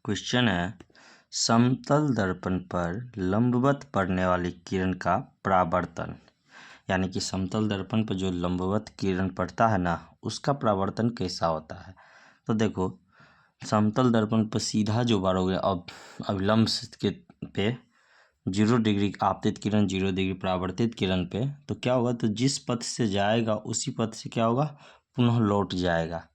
Question है, समतल दर्पण पर लंबवत पड़ने वाली किरण का परावर्तन, यानी कि समतल दर्पण पर जो लंबवत किरण पड़ता है ना, उसका परावर्तन कैसा होता है। तो देखो, समतल दर्पण पर सीधा जो बारोगे अब अभिलंब के पे 0 डिग्री आपतित किरण 0 डिग्री परावर्तित किरण पे, तो क्या होगा, तो जिस पथ से जाएगा उसी पथ से क्या होगा, पुनः लौट जाएगा।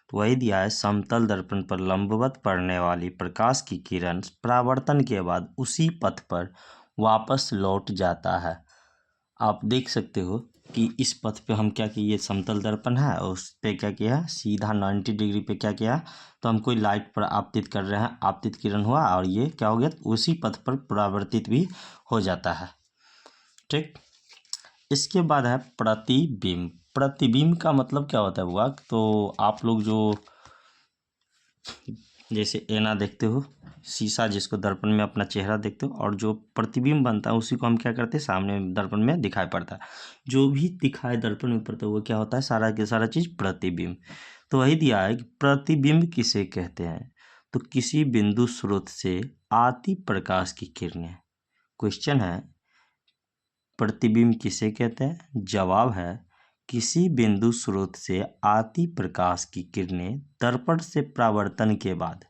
तो वही दिया है, समतल दर्पण पर लंबवत पड़ने वाली प्रकाश की किरण परावर्तन के बाद उसी पथ पर वापस लौट जाता है। आप देख सकते हो कि इस पथ पे हम क्या किए, समतल दर्पण है और उस पे क्या किया है, सीधा 90 डिग्री पे क्या किया, तो हम कोई लाइट पर आपतित कर रहे हैं, आपतित किरण हुआ और ये क्या हो गया, उसी पथ पर परावर्तित भी हो जाता है। ठीक, इसके बाद है प्रतिबिंब। प्रतिबिंब का मतलब क्या होता है हुआ, तो आप लोग जो जैसे ऐना देखते हो, शीशा जिसको दर्पण में अपना चेहरा देखते हो, और जो प्रतिबिंब बनता है उसी को हम क्या करते हैं, सामने दर्पण में दिखाई पड़ता है। जो भी दिखाए दर्पण में पड़ता है वो क्या होता है, सारा के सारा चीज़ प्रतिबिंब। तो वही दिया है कि प्रतिबिंब किसे कहते हैं, तो किसी बिंदु स्रोत से आती प्रकाश की किरणें। क्वेश्चन है, प्रतिबिंब किसे कहते हैं, जवाब है किसी बिंदु स्रोत से आती प्रकाश की किरणें दर्पण से परावर्तन के बाद,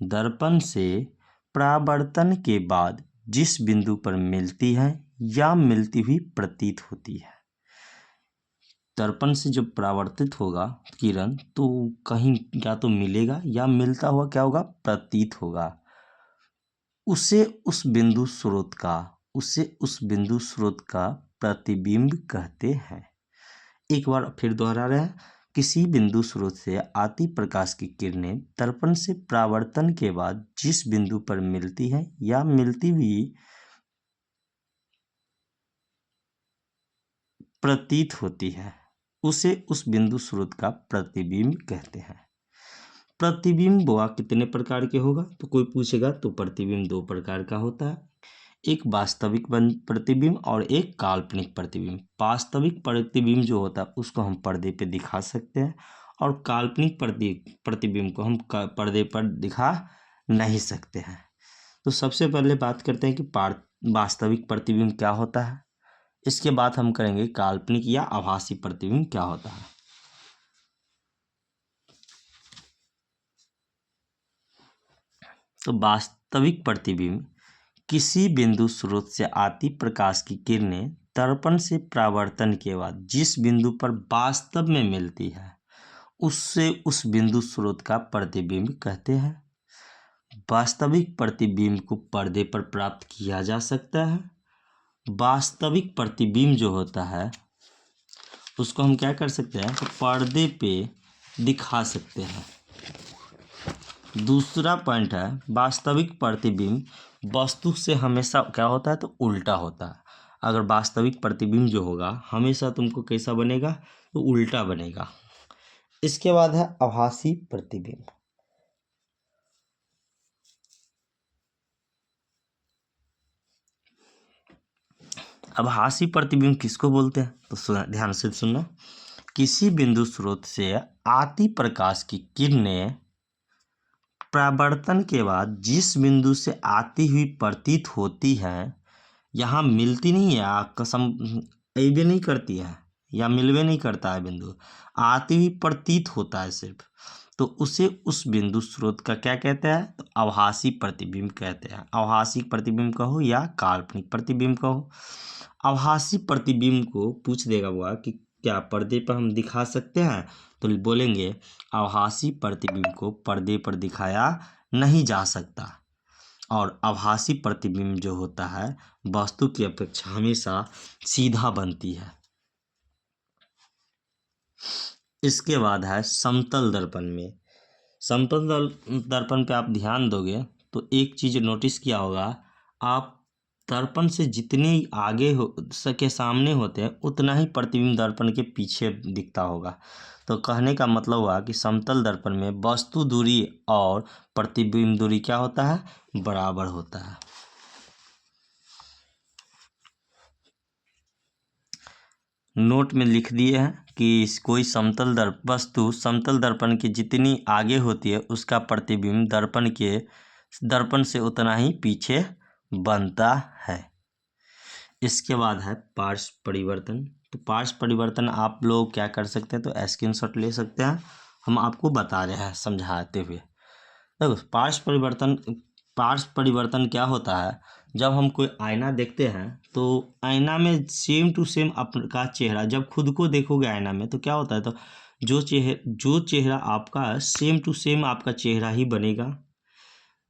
दर्पण से परावर्तन के बाद जिस बिंदु पर मिलती है या मिलती हुई प्रतीत होती है। दर्पण से जब परावर्तित होगा किरण, तो कहीं या तो मिलेगा या मिलता हुआ क्या होगा, प्रतीत होगा। उसे उस बिंदु स्रोत का प्रतिबिंब कहते हैं। एक बार फिर दोहरा रहे हैं, किसी बिंदु स्रोत से आती प्रकाश की किरणें दर्पण से परावर्तन के बाद जिस बिंदु पर मिलती है या मिलती हुई प्रतीत होती है, उसे उस बिंदु स्रोत का प्रतिबिंब कहते हैं। प्रतिबिंब वह कितने प्रकार के होगा, तो कोई पूछेगा तो प्रतिबिंब 2 प्रकार का होता है, एक वास्तविक प्रतिबिंब और एक काल्पनिक प्रतिबिंब। वास्तविक प्रतिबिंब जो होता है उसको हम पर्दे पे दिखा सकते हैं, और काल्पनिक प्रतिबिंब को हम पर्दे पर दिखा नहीं सकते हैं। तो सबसे पहले बात करते हैं कि वास्तविक प्रतिबिंब क्या होता है, इसके बाद हम करेंगे काल्पनिक या आभासी प्रतिबिंब क्या होता है। तो वास्तविक प्रतिबिंब किसी बिंदु स्रोत से आती प्रकाश की किरणें दर्पण से परावर्तन के बाद जिस बिंदु पर वास्तव में मिलती है उससे उस बिंदु स्रोत का प्रतिबिंब कहते हैं। वास्तविक प्रतिबिंब को पर्दे पर प्राप्त किया जा सकता है। वास्तविक प्रतिबिंब जो होता है उसको हम क्या कर सकते हैं, तो पर्दे पे दिखा सकते हैं। दूसरा पॉइंट है, वास्तविक प्रतिबिंब वस्तु से हमेशा क्या होता है, तो उल्टा होता है। अगर वास्तविक प्रतिबिंब जो होगा हमेशा तुमको कैसा बनेगा, तो उल्टा बनेगा। इसके बाद है आभासी प्रतिबिंब। आभासी प्रतिबिंब किसको बोलते हैं, तो ध्यान से सुनना। किसी बिंदु स्रोत से आती प्रकाश की किरणें परावर्तन के बाद जिस बिंदु से आती हुई प्रतीत होती है, यहाँ मिलती नहीं है, कसम अइबे नहीं करती है या मिलवे नहीं करता है, बिंदु आती हुई प्रतीत होता है सिर्फ, तो उसे उस बिंदु स्रोत का क्या कहते हैं, तो आभासी प्रतिबिंब कहते हैं। आभासी प्रतिबिंब कहो या काल्पनिक प्रतिबिंब कहो। आभासी प्रतिबिंब को पूछ देगा वो कि क्या पर्दे पर हम दिखा सकते हैं, तो बोलेंगे आभासी प्रतिबिंब को पर्दे पर दिखाया नहीं जा सकता, और आभासी प्रतिबिंब जो होता है वस्तु की अपेक्षा हमेशा सीधा बनती है। इसके बाद है समतल दर्पण में। समतल दर्पण पे आप ध्यान दोगे तो एक चीज़ नोटिस किया होगा, आप दर्पण से जितने आगे हो सके सामने होते हैं उतना ही प्रतिबिंब दर्पण के पीछे दिखता होगा। तो कहने का मतलब हुआ कि समतल दर्पण में वस्तु दूरी और प्रतिबिंब दूरी क्या होता है, बराबर होता है। नोट में लिख दिए हैं कि कोई वस्तु समतल दर्पण की जितनी आगे होती है उसका प्रतिबिंब दर्पण के दर्पण से उतना ही पीछे बनता है। इसके बाद है पार्श्व परिवर्तन। तो पार्श्व परिवर्तन आप लोग क्या कर सकते हैं, तो स्क्रीनशॉट ले सकते हैं, हम आपको बता रहे हैं समझाते हुए। देखो पार्श्व परिवर्तन क्या होता है, जब हम कोई आईना देखते हैं तो आईना में सेम टू सेम आपका चेहरा, जब खुद को देखोगे आईना में तो क्या होता है, तो जो चेहरा आपका सेम टू सेम आपका चेहरा ही बनेगा।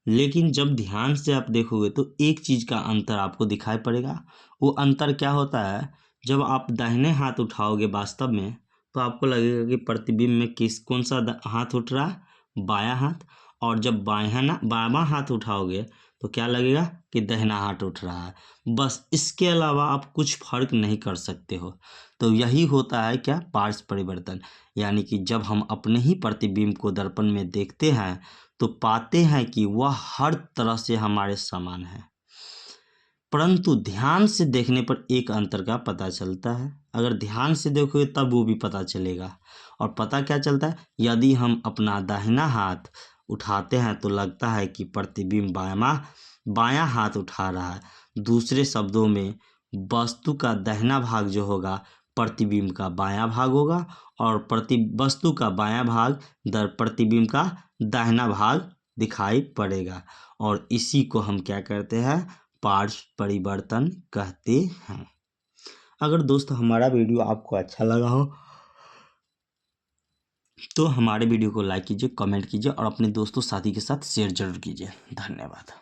लेकिन जब ध्यान से आप देखोगे तो एक चीज़ का अंतर आपको दिखाई पड़ेगा। वो अंतर क्या होता है, जब आप दाहिने हाथ उठाओगे वास्तव में तो आपको लगेगा कि प्रतिबिंब में कौन सा हाथ उठ रहा है, बायां हाथ। और जब बायां हाथ उठाओगे तो क्या लगेगा कि दाहिना हाथ उठ रहा है। बस इसके अलावा आप कुछ फर्क नहीं कर सकते हो। तो यही होता है क्या, पार्श्व परिवर्तन। यानी कि जब हम अपने ही प्रतिबिंब को दर्पण में देखते हैं तो पाते हैं कि वह हर तरह से हमारे समान है, परंतु ध्यान से देखने पर एक अंतर का पता चलता है। अगर ध्यान से देखोगे तब वो भी पता चलेगा। और पता क्या चलता है, यदि हम अपना दाहिना हाथ उठाते हैं तो लगता है कि प्रतिबिंब बायां हाथ उठा रहा है। दूसरे शब्दों में वस्तु का दाहिना भाग जो होगा प्रतिबिंब का बायां भाग होगा, और वस्तु का बायां भाग प्रतिबिंब का दाहिना भाग दिखाई पड़ेगा। और इसी को हम क्या कहते हैं, पार्श्व परिवर्तन कहते हैं। अगर दोस्त हमारा वीडियो आपको अच्छा लगा हो तो हमारे वीडियो को लाइक कीजिए, कमेंट कीजिए और अपने दोस्तों साथी के साथ शेयर जरूर कीजिए। धन्यवाद।